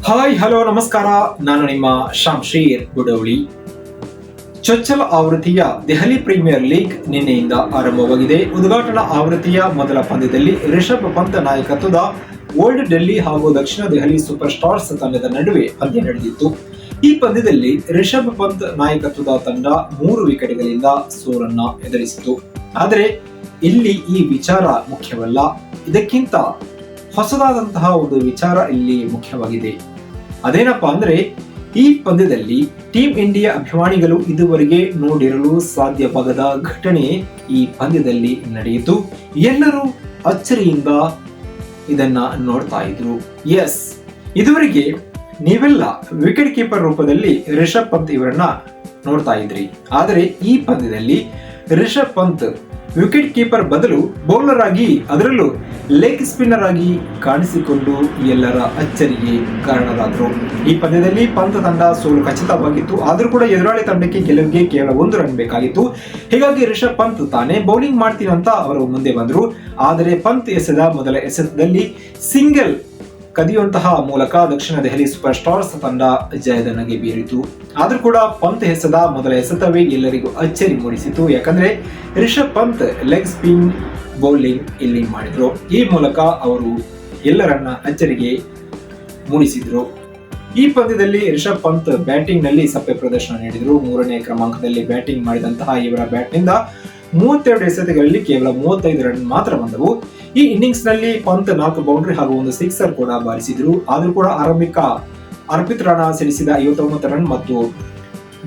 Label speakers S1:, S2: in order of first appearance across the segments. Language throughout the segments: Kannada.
S1: ಹಾಯ್ ಹಲೋ ನಮಸ್ಕಾರ. ನಾನು ನಿಮ್ಮ ಶಾಮ್ಶೀರ್ ಗುಡೌಳಿ. ಚೊಚ್ಚಲ ಆವೃತ್ತಿಯ ದೆಹಲಿ ಪ್ರೀಮಿಯರ್ ಲೀಗ್ ನಿನ್ನೆಯಿಂದ ಆರಂಭವಾಗಿದೆ. ಉದ್ಘಾಟನಾ ಆವೃತ್ತಿಯ ಮೊದಲ ಪಂದ್ಯದಲ್ಲಿ ರಿಷಬ್ ಪಂತ್ ನಾಯಕತ್ವದ ಓಲ್ಡ್ ಡೆಲ್ಲಿ ಹಾಗೂ ದಕ್ಷಿಣ ದೆಹಲಿ ಸೂಪರ್ ಸ್ಟಾರ್ಸ್ ತಂಡದ ನಡುವೆ ಪಂದ್ಯ ನಡೆದಿತ್ತು. ಈ ಪಂದ್ಯದಲ್ಲಿ ರಿಷಬ್ ಪಂತ್ ನಾಯಕತ್ವದ ತಂಡ 3 ವಿಕೆಟ್ಗಳಿಂದ ಸೋಲನ್ನ ಎದುರಿಸಿತು. ಆದರೆ ಇಲ್ಲಿ ಈ ವಿಚಾರ ಮುಖ್ಯವಲ್ಲ, ಇದಕ್ಕಿಂತ ಹೊಸದಾದಂತಹ ಒಂದು ವಿಚಾರ ಇಲ್ಲಿ ಮುಖ್ಯವಾಗಿದೆ. ಅದೇನಪ್ಪಾ ಅಂದ್ರೆ, ಈ ಪಂದ್ಯದಲ್ಲಿ ಟೀಂ ಇಂಡಿಯಾ ಅಭಿಮಾನಿಗಳು ಇದುವರೆಗೆ ನೋಡಿರಲು ಸಾಧ್ಯವಾಗದ ಘಟನೆ ಈ ಪಂದ್ಯದಲ್ಲಿ ನಡೆಯಿತು. ಎಲ್ಲರೂ ಅಚ್ಚರಿಯಿಂದ ಇದನ್ನ ನೋಡ್ತಾ ಇದ್ರು. ಎಸ್, ಇದುವರೆಗೆ ನೀವೆಲ್ಲ ವಿಕೆಟ್ ಕೀಪರ್ ರೂಪದಲ್ಲಿ ರಿಷಬ್ ಪಂತ್ ಇವರನ್ನ ನೋಡ್ತಾ ಇದ್ರಿ. ಆದರೆ ಈ ಪಂದ್ಯದಲ್ಲಿ ರಿಷಬ್ ಪಂತ್ ವಿಕೆಟ್ ಕೀಪರ್ ಬದಲು ಬೌಲರ್ ಆಗಿ, ಅದರಲ್ಲೂ ಲೆಗ್ ಸ್ಪಿನ್ನರ್ ಆಗಿ ಕಾಣಿಸಿಕೊಂಡು ಎಲ್ಲರ ಅಚ್ಚರಿಗೆ ಕಾರಣರಾದರು. ಈ ಪಂದ್ಯದಲ್ಲಿ ಪಂತ್ ತಂಡ ಸೋಲು ಖಚಿತವಾಗಿತ್ತು. ಆದರೂ ಕೂಡ ಎದುರಾಳಿ ತಂಡಕ್ಕೆ ಗೆಲುವಿಗೆ ಕೇವಲ 1 ರನ್ ಬೇಕಾಗಿತ್ತು. ಹೀಗಾಗಿ ರಿಷಬ್ ಪಂತ್ ತಾನೇ ಬೌಲಿಂಗ್ ಮಾಡ್ತೀನಿ ಅಂತ ಅವರು ಮುಂದೆ ಬಂದರು. ಆದರೆ ಪಂತ್ ಎಸೆದ ಮೊದಲ ಎಸೆತದಲ್ಲಿ ಸಿಂಗಲ್ ಕದಿಯುವಂತಹ ಮೂಲಕ ದಕ್ಷಿಣ ದೆಹಲಿ ಸೂಪರ್ ಸ್ಟಾರ್ಸ್ ತಂಡ ಜಯದ ನಗೆ ಬೀರಿತು. ಆದ್ರೂ ಕೂಡ ಪಂತ್ ಎಸೆದ ಮೊದಲ ಎಸೆತವೇ ಎಲ್ಲರಿಗೂ ಅಚ್ಚರಿ ಮೂಡಿಸಿತು. ಯಾಕಂದ್ರೆ Rishabh Pant leg spin bowling ಇಲ್ಲಿ ಮಾಡಿದ್ರು. ಈ ಮೂಲಕ ಅವರು ಎಲ್ಲರನ್ನ ಅಚ್ಚರಿಗೆ ಮೂಡಿಸಿದ್ರು. ಈ ಪಂದ್ಯದಲ್ಲಿ ರಿಷಬ್ ಪಂತ್ ಬ್ಯಾಟಿಂಗ್ ನಲ್ಲಿ ಸಪ್ಪೆ ಪ್ರದರ್ಶನ ನೀಡಿದರು. 3ನೇ ಕ್ರಮಾಂಕದಲ್ಲಿ ಬ್ಯಾಟಿಂಗ್ ಮಾಡಿದಂತಹ ಇವರ ಬ್ಯಾಟ್ ನಿಂದ 32 ಎಸೆತಗಳಲ್ಲಿ ಕೇವಲ 35 ರನ್ ಮಾತ್ರ ಬಂದವು. ಈ ಇನ್ನಿಂಗ್ಸ್ ನಲ್ಲಿ ಪಂತ್ 4 ಬೌಂಡ್ರಿ ಹಾಗೂ 1 ಸಿಕ್ಸರ್ ಕೂಡ ಬಾರಿಸಿದ್ರು. ಆದ್ರೂ ಕೂಡ ಆರಂಭಿಕ ಅರ್ಪಿತ್ ರಾಣಾ ಸಿಡಿಸಿದ 59 ರನ್ ಮತ್ತು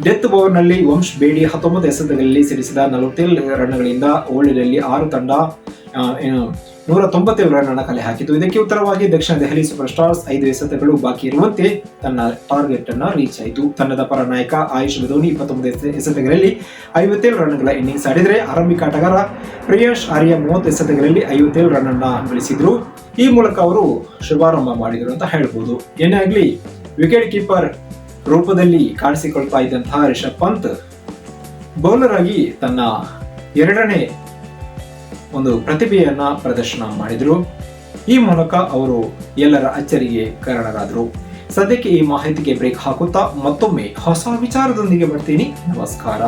S1: ಡೆತ್ ಓವರ್ ನಲ್ಲಿ ವಂಶ್ ಬೇಡಿ 19 ಎಸೆತಗಳಲ್ಲಿ ಸಿಡಿಸಿದ 47 ರನ್ಗಳಿಂದ ಓಲ್ಡ್ ಡೆಲ್ಲಿ 6 ತಂಡ 197 ರನ್ ಅನ್ನು ಕಲೆ ಹಾಕಿತು. ಇದಕ್ಕೆ ಉತ್ತರವಾಗಿ ದಕ್ಷಿಣ ದೆಹಲಿ ಸೂಪರ್ ಸ್ಟಾರ್ಸ್ 5 ಎಸೆತಗಳು ಬಾಕಿ ಇರುವಂತೆ ತನ್ನ ಟಾರ್ಗೆಟ್ ಅನ್ನ ರೀಚ್ ಆಯಿತು. ತಂಡದ ಪರ ನಾಯಕ ಆಯುಷ್ ಬದೋನಿ 29 ಎಸೆತಗಳಲ್ಲಿ 57 ರನ್ಗಳ ಇನ್ನಿಂಗ್ಸ್ ಆಡಿದರೆ, ಆರಂಭಿಕ ಆಟಗಾರ ಪ್ರಿಯಾಂಶ್ ಆರ್ಯ 30 ಎಸೆತಗಳಲ್ಲಿ 57 ರನ್ ಅನ್ನ ಗಳಿಸಿದ್ರು. ಈ ಮೂಲಕ ಅವರು ಶುಭಾರಂಭ ಮಾಡಿದರು ಅಂತ ಹೇಳ್ಬೋದು. ಏನೇ ಆಗ್ಲಿ, ವಿಕೆಟ್ ಕೀಪರ್ ರೂಪದಲ್ಲಿ ಕಾಣಿಸಿಕೊಳ್ತಾ ಇದ್ದಂತಹ ರಿಷಬ್ ಪಂತ್ ಬೌಲರ್ ಆಗಿ ತನ್ನ 2ನೇ ಒಂದು ಪ್ರತಿಭೆಯನ್ನ ಪ್ರದರ್ಶನ ಮಾಡಿದ್ರು. ಈ ಮೂಲಕ ಅವರು ಎಲ್ಲರ ಅಚ್ಚರಿಗೆ ಕಾರಣರಾದರು. ಸದ್ಯಕ್ಕೆ ಈ ಮಾಹಿತಿಗೆ ಬ್ರೇಕ್ ಹಾಕುತ್ತಾ ಮತ್ತೊಮ್ಮೆ ಹೊಸ ವಿಚಾರದೊಂದಿಗೆ ಬರ್ತೀನಿ. ನಮಸ್ಕಾರ.